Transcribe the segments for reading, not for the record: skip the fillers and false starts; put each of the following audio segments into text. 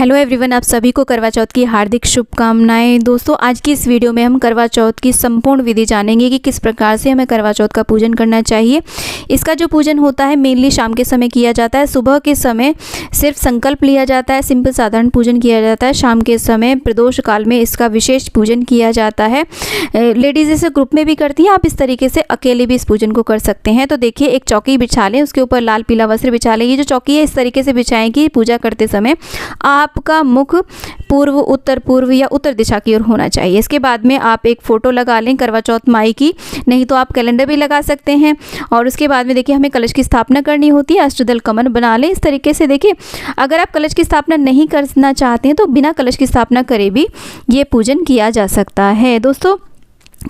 Hello everyone, आप सभी को करवा चौथ की हार्दिक शुभकामनाएं। दोस्तों, आज की इस वीडियो में हम करवा चौथ की संपूर्ण विधि जानेंगे कि किस प्रकार से हमें करवा चौथ का पूजन करना चाहिए। इसका जो पूजन होता है मेनली शाम के समय किया जाता है। सुबह के समय सिर्फ संकल्प लिया जाता है, सिंपल साधारण पूजन किया जाता है। शाम के समय प्रदोष काल में इसका विशेष पूजन किया जाता है। लेडीज़ इसे ग्रुप में भी करती हैं, आप इस तरीके से अकेले भी इस पूजन को कर सकते हैं। तो देखिए, एक चौकी बिछा लें, उसके ऊपर लाल पीला वस्त्र बिछा लें। ये जो चौकी है इस तरीके से बिछाएं कि पूजा करते समय आपका मुख पूर्व, उत्तर पूर्व या उत्तर दिशा की ओर होना चाहिए। इसके बाद में आप एक फ़ोटो लगा लें करवा चौथ माई की, नहीं तो आप कैलेंडर भी लगा सकते हैं। और उसके बाद में देखिए, हमें कलश की स्थापना करनी होती है। अष्टदल कमल बना लें इस तरीके से। देखिए, अगर आप कलश की स्थापना नहीं करना चाहते हैं तो बिना कलश की स्थापना करे भी ये पूजन किया जा सकता है। दोस्तों,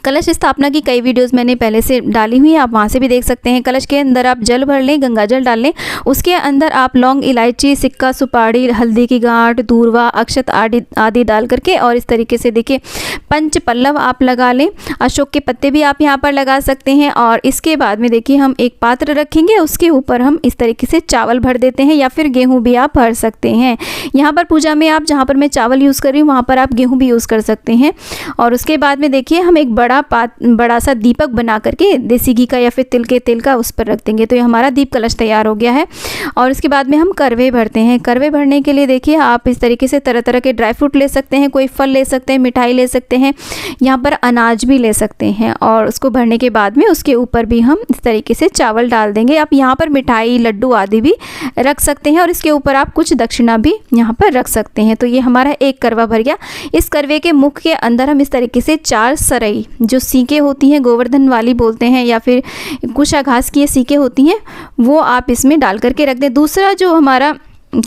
कलश स्थापना की कई वीडियोस मैंने पहले से डाली हुई हैं, आप वहाँ से भी देख सकते हैं। कलश के अंदर आप जल भर लें, गंगा जल डाल लें। उसके अंदर आप लौंग, इलायची, सिक्का, सुपारी, हल्दी की गांठ, दूर्वा, अक्षत आदि डाल करके और इस तरीके से देखिए पंच पल्लव आप लगा लें। अशोक के पत्ते भी आप यहाँ पर लगा सकते हैं। और इसके बाद में देखिए, हम एक पात्र रखेंगे, उसके ऊपर हम इस तरीके से चावल भर देते हैं या फिर गेहूँ भी आप भर सकते हैं। यहाँ पर पूजा में आप जहाँ पर मैं चावल यूज़ कर रही हूँ वहाँ पर आप गेहूँ भी यूज़ कर सकते हैं। और उसके बाद में देखिए, हम एक बड़ा सा दीपक बना करके देसी घी का या फिर तिल के तेल का उस पर रख देंगे। तो ये हमारा दीप कलश तैयार हो गया है। और इसके बाद में हम करवे भरते हैं। करवे भरने के लिए देखिए, आप इस तरीके से तरह तरह के ड्राई फ्रूट ले सकते हैं, कोई फल ले सकते हैं, मिठाई ले सकते हैं, यहाँ पर अनाज भी ले सकते हैं। और उसको भरने के बाद में उसके ऊपर भी हम इस तरीके से चावल डाल देंगे। आप यहाँ पर मिठाई, लड्डू आदि भी रख सकते हैं और इसके ऊपर आप कुछ दक्षिणा भी यहाँ पर रख सकते हैं। तो ये हमारा एक करवा भर गया। इस करवे के मुख के अंदर हम इस तरीके से 4 सरई जो सीकें होती हैं, गोवर्धन वाली बोलते हैं या फिर कुशा घास की ये सीकें होती हैं, वो आप इसमें डाल करके रख दें। दूसरा जो हमारा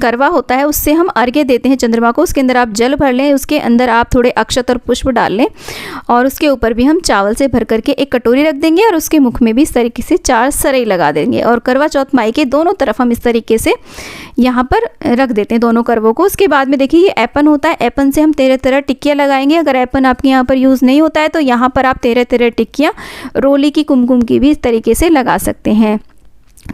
करवा होता है उससे हम अर्घ्य देते हैं चंद्रमा को। उसके अंदर आप जल भर लें, उसके अंदर आप थोड़े अक्षत और पुष्प डाल लें और उसके ऊपर भी हम चावल से भर करके एक कटोरी रख देंगे और उसके मुख में भी इस तरीके से 4 सरई लगा देंगे। और करवा चौथ माई के दोनों तरफ हम इस तरीके से यहाँ पर रख देते हैं दोनों करवों को। उसके बाद में देखिए, ये ऐपन होता है, ऐपन से हम 13 टिक्कियाँ लगाएंगे। अगर ऐपन आपके यहाँ पर यूज़ नहीं होता है तो यहाँ पर आप 13 टिक्कियाँ रोली की, कुमकुम की भी इस तरीके से लगा सकते हैं।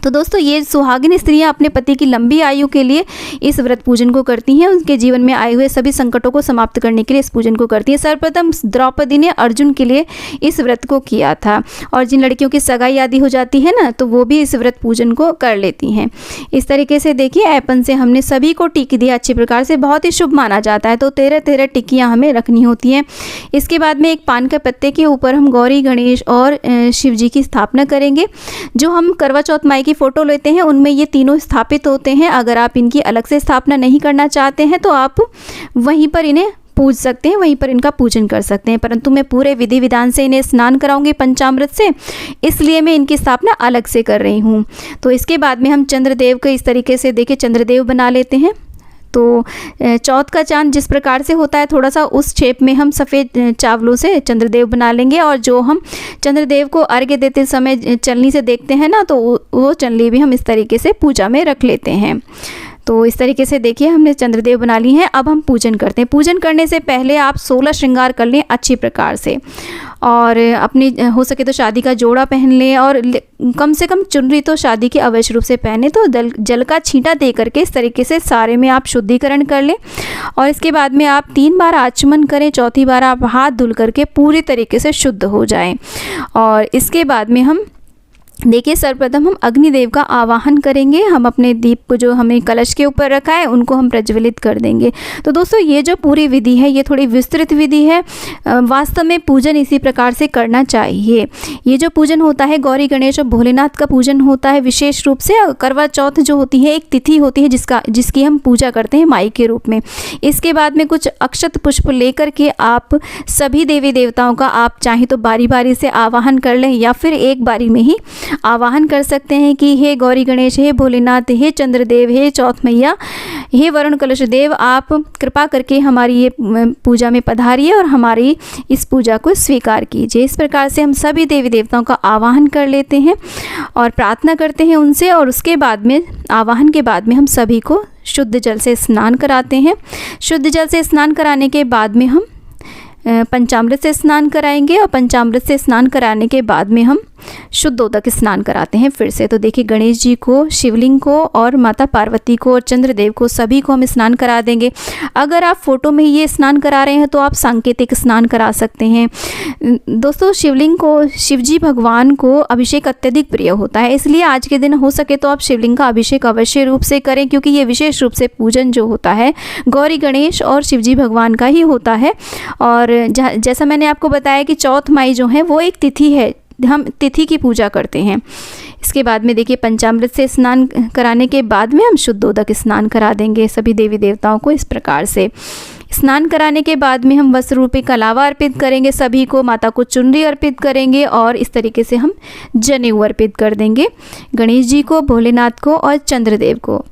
तो दोस्तों, ये सुहागिन स्त्रियां अपने पति की लंबी आयु के लिए इस व्रत पूजन को करती हैं। उनके जीवन में आए हुए सभी संकटों को समाप्त करने के लिए इस पूजन को करती हैं। सर्वप्रथम द्रौपदी ने अर्जुन के लिए इस व्रत को किया था। और जिन लड़कियों की सगाई आदि हो जाती है ना, तो वो भी इस व्रत पूजन को कर लेती हैं। इस तरीके से देखिए, ऐपन से हमने सभी को टिक दिया अच्छी प्रकार से, बहुत ही शुभ माना जाता है। तो 13 टिक्कियाँ हमें रखनी होती हैं। इसके बाद में एक पान के पत्ते के ऊपर हम गौरी, गणेश और शिव जी की स्थापना करेंगे। जो हम करवा चौथ माई की फ़ोटो लेते हैं उनमें ये तीनों स्थापित होते हैं। अगर आप इनकी अलग से स्थापना नहीं करना चाहते हैं तो आप वहीं पर इन्हें पूज सकते हैं, वहीं पर इनका पूजन कर सकते हैं। परंतु मैं पूरे विधि विधान से इन्हें स्नान कराऊंगी पंचामृत से, इसलिए मैं इनकी स्थापना अलग से कर रही हूँ। तो इसके बाद में हम चंद्रदेव को इस तरीके से देखिए चंद्रदेव बना लेते हैं। तो चौथ का चांद जिस प्रकार से होता है थोड़ा सा उस शेप में हम सफ़ेद चावलों से चंद्रदेव बना लेंगे। और जो हम चंद्रदेव को अर्घ्य देते समय चलनी से देखते हैं ना, तो वो चलनी भी हम इस तरीके से पूजा में रख लेते हैं। तो इस तरीके से देखिए, हमने चंद्रदेव बना ली हैं। अब हम पूजन करते हैं। पूजन करने से पहले आप 16 श्रृंगार कर लें अच्छी प्रकार से, और अपनी हो सके तो शादी का जोड़ा पहन लें, और कम से कम चुनरी तो शादी की अवश्य रूप से पहने। तो जल का छींटा दे करके इस तरीके से सारे में आप शुद्धिकरण कर लें। और इसके बाद में आप 3 बार आचमन करें, चौथी बार आप हाथ धुल करके पूरी तरीके से शुद्ध हो जाएं। और इसके बाद में हम देखिए, सर्वप्रथम हम अग्निदेव का आवाहन करेंगे। हम अपने दीप को जो हमने कलश के ऊपर रखा है उनको हम प्रज्वलित कर देंगे। तो दोस्तों, ये जो पूरी विधि है ये थोड़ी विस्तृत विधि है। वास्तव में पूजन इसी प्रकार से करना चाहिए। ये जो पूजन होता है गौरी, गणेश और भोलेनाथ का पूजन होता है विशेष रूप से। करवा चौथ जो होती है एक तिथि होती है जिसकी हम पूजा करते हैं माई के रूप में। इसके बाद में कुछ अक्षत पुष्प लेकर के आप सभी देवी देवताओं का आप चाहें तो बारी बारी से आवाहन कर लें या फिर एक बारी में ही आवाहन कर सकते हैं कि हे गौरी गणेश, हे भोलेनाथ, हे चंद्रदेव, हे चौथ मैया, हे वरुण कलश देव, आप कृपा करके हमारी ये पूजा में पधारिए और हमारी इस पूजा को स्वीकार कीजिए। इस प्रकार से हम सभी देवी देवताओं का आवाहन कर लेते हैं और प्रार्थना करते हैं उनसे। और उसके बाद में आवाहन के बाद में हम सभी को शुद्ध जल से स्नान कराते हैं। शुद्ध जल से स्नान कराने के बाद में हम पंचामृत से स्नान कराएंगे। और पंचामृत से स्नान कराने के बाद में हम शुद्धोदक स्नान कराते हैं फिर से। तो देखिए गणेश जी को, शिवलिंग को और माता पार्वती को और चंद्रदेव को, सभी को हम स्नान करा देंगे। अगर आप फोटो में ये स्नान करा रहे हैं तो आप सांकेतिक स्नान करा सकते हैं। दोस्तों शिवलिंग को, शिवजी भगवान को अभिषेक अत्यधिक प्रिय होता है, इसलिए आज के दिन हो सके तो आप शिवलिंग का अभिषेक अवश्य रूप से करें, क्योंकि ये विशेष रूप से पूजन जो होता है गौरी गणेश और शिवजी भगवान का ही होता है। और जैसा मैंने आपको बताया कि चौथ माई जो है वो एक तिथि है, हम तिथि की पूजा करते हैं। इसके बाद में देखिए पंचामृत से स्नान कराने के बाद में हम शुद्धोदक स्नान करा देंगे सभी देवी देवताओं को। इस प्रकार से स्नान कराने के बाद में हम वस्त्र रूपी कलावा अर्पित करेंगे सभी को, माता को चुनरी अर्पित करेंगे और इस तरीके से हम जनेऊ अर्पित कर देंगे गणेश जी को, भोलेनाथ को और चंद्रदेव को,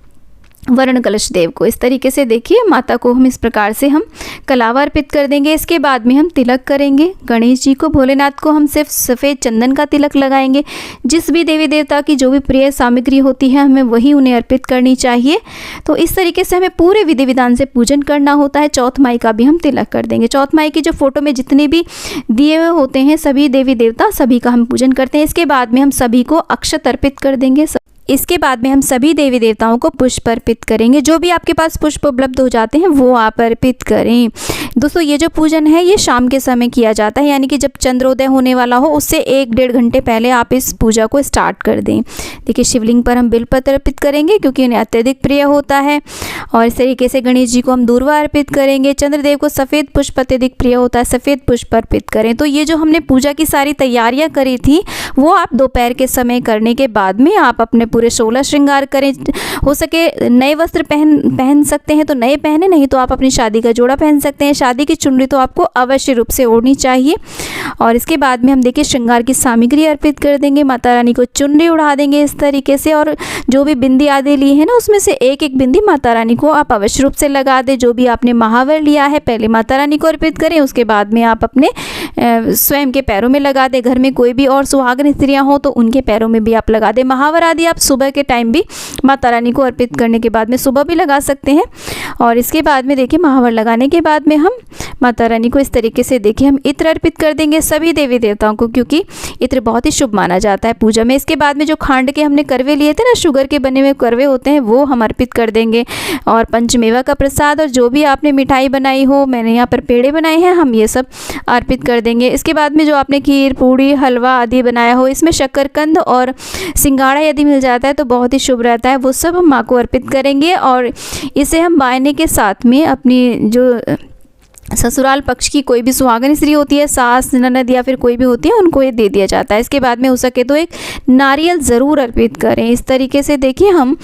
वर्ण कलश देव को। इस तरीके से देखिए माता को हम इस प्रकार से हम कलावा अर्पित कर देंगे। इसके बाद में हम तिलक करेंगे गणेश जी को, भोलेनाथ को हम सिर्फ सफ़ेद चंदन का तिलक लगाएंगे। जिस भी देवी देवता की जो भी प्रिय सामग्री होती है हमें वही उन्हें अर्पित करनी चाहिए। तो इस तरीके से हमें पूरे विधि विधान से पूजन करना होता है। चौथ माई का भी हम तिलक कर देंगे। चौथ माई की जो फोटो में जितने भी दिए हुए होते हैं सभी देवी देवता, सभी का हम पूजन करते हैं। इसके बाद में हम सभी को अक्षत अर्पित कर देंगे। इसके बाद में हम सभी देवी देवताओं को पुष्प अर्पित करेंगे। जो भी आपके पास पुष्प उपलब्ध हो जाते हैं वो आप अर्पित करें। दोस्तों ये जो पूजन है ये शाम के समय किया जाता है, यानी कि जब चंद्रोदय होने वाला हो उससे 1-1.5 घंटे पहले आप इस पूजा को स्टार्ट कर दें। देखिए शिवलिंग पर हम बिलपत्र अर्पित करेंगे क्योंकि इन्हें अत्यधिक प्रिय होता है। और इस तरीके से गणेश जी को हम दूर्वा अर्पित करेंगे। चंद्रदेव को सफ़ेद पुष्प अत्यधिक प्रिय होता है, सफ़ेद पुष्प अर्पित करें। तो ये जो हमने पूजा की सारी तैयारियाँ करी थी वो आप दोपहर के समय करने के बाद में आप अपने पूरे 16 श्रृंगार करें। हो सके नए वस्त्र पहन सकते हैं तो नए पहने, नहीं तो आप अपनी शादी का जोड़ा पहन सकते हैं। शादी की चुनरी तो आपको अवश्य रूप से ओढ़नी चाहिए। और इसके बाद में हम देखिए श्रृंगार की सामग्री अर्पित कर देंगे। माता रानी को चुनरी उड़ा देंगे इस तरीके से, और जो भी बिंदी आदि ली है ना उसमें से एक एक बिंदी माता रानी को आप अवश्य रूप से लगा दें। जो भी आपने महावर लिया है पहले माता रानी को अर्पित करें, उसके बाद में आप अपने स्वयं के पैरों में लगा दें। घर में कोई भी और सुहागन स्त्रियाँ हो तो उनके पैरों में भी आप लगा दें। महावर आदि आप सुबह के टाइम भी माता रानी को अर्पित करने के बाद में सुबह भी लगा सकते हैं। और इसके बाद में देखिए महावर लगाने के बाद में हम माता रानी को इस तरीके से देखिए हम इत्र अर्पित कर देंगे सभी देवी देवताओं को, क्योंकि इत्र बहुत ही शुभ माना जाता है पूजा में। इसके बाद में जो खांड के हमने करवे लिए थे ना, शुगर के बने हुए करवे होते हैं, वो हम अर्पित कर देंगे। और पंचमेवा का प्रसाद और जो भी आपने मिठाई बनाई हो, मैंने यहाँ पर पेड़े बनाए हैं, हम ये सब अर्पित कर देंगे। इसके बाद में जो आपने खीर, पूड़ी, हलवा आदि बनाया हो, इसमें शक्करकंद और सिंगाड़ा यदि मिल जाता है तो बहुत ही शुभ रहता है, वो सब हम माँ को अर्पित करेंगे। और इसे हम बायने के साथ में अपनी जो ससुराल पक्ष की कोई भी सुहागन स्त्री होती है, सास, ननद या फिर कोई भी होती है, उनको ये दे दिया जाता है। इसके बाद में हो सके तो एक नारियल ज़रूर अर्पित करें। इस तरीके से देखिए हम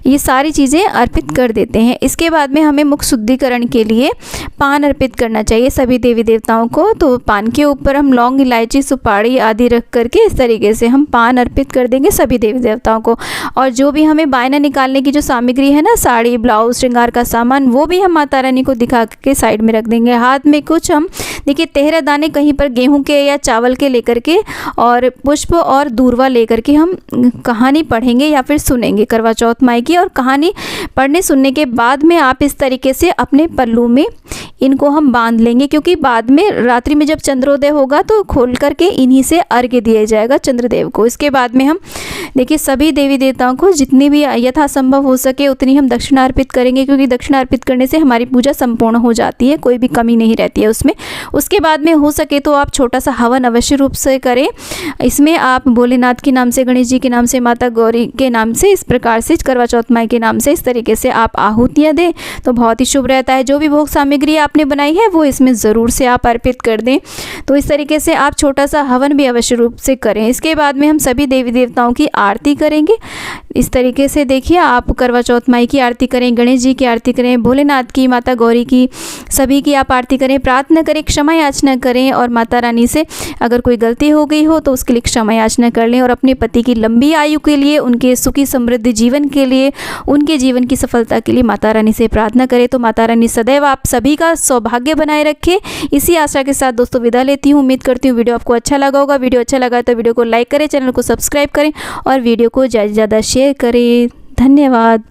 ये सारी चीज़ें अर्पित कर देते हैं। इसके बाद में हमें मुख शुद्धिकरण के लिए पान अर्पित करना चाहिए सभी देवी देवताओं को। तो पान के ऊपर हम लौंग, इलायची, सुपारी आदि रख करके इस तरीके से हम पान अर्पित कर देंगे सभी देवी देवताओं को। और जो भी हमें बायना निकालने की जो सामग्री है ना, साड़ी, ब्लाउज, श्रृंगार का सामान, वो भी हम माता रानी को दिखा के साइड में रख देंगे। हाथ में कुछ हम देखिए 13 दाने कहीं पर गेहूं के या चावल के लेकर के और पुष्प और दूर्वा लेकर के हम कहानी पढ़ेंगे या फिर सुनेंगे करवा चौथ माई की। और कहानी पढ़ने सुनने के बाद में आप इस तरीके से अपने पल्लू में इनको हम बांध लेंगे, क्योंकि बाद में रात्रि में जब चंद्रोदय होगा तो खोल करके इन्हीं से अर्घ्य दिया जाएगा चंद्रदेव को। इसके बाद में हम देखिए सभी देवी देवताओं को जितनी भी यथासंभव हो सके उतनी हम दक्षिणा अर्पित करेंगे, क्योंकि दक्षिणा अर्पित करने से हमारी पूजा संपूर्ण हो जाती है, कोई भी कमी नहीं रहती है उसमें। उसके बाद में हो सके तो आप छोटा सा हवन अवश्य रूप से करें। इसमें आप भोलेनाथ के नाम से, गणेश जी के नाम से, माता गौरी के नाम से, इस प्रकार से करवा चौथ माई के नाम से इस तरीके से आप आहुतियाँ दें तो बहुत ही शुभ रहता है। जो भी भोग सामग्री आपने बनाई है वो इसमें ज़रूर से आप अर्पित कर दें। तो इस तरीके से आप छोटा सा हवन भी अवश्य रूप से करें। इसके बाद में हम सभी देवी देवताओं की आरती करेंगे। इस तरीके से देखिए आप करवा चौथ माई की आरती करें, गणेश जी की आरती करें, भोलेनाथ की, माता गौरी की, सभी की आप आरती करें, प्रार्थना करें, क्षमा याचना करें और माता रानी से अगर कोई गलती हो गई हो तो उसके लिए क्षमा याचना कर लें। और अपने पति की लंबी आयु के लिए, उनके सुखी समृद्धि जीवन के लिए, उनके जीवन की सफलता के लिए माता रानी से प्रार्थना करें। तो माता रानी सदैव आप सभी का सौभाग्य बनाए रखे। इसी आशा के साथ दोस्तों विदा लेती हूँ। उम्मीद करती हूँ वीडियो आपको अच्छा लगा होगा। वीडियो अच्छा लगा तो वीडियो को लाइक करें, चैनल को सब्सक्राइब करें और वीडियो को ज़्यादा से ज़्यादा शेयर करें। धन्यवाद।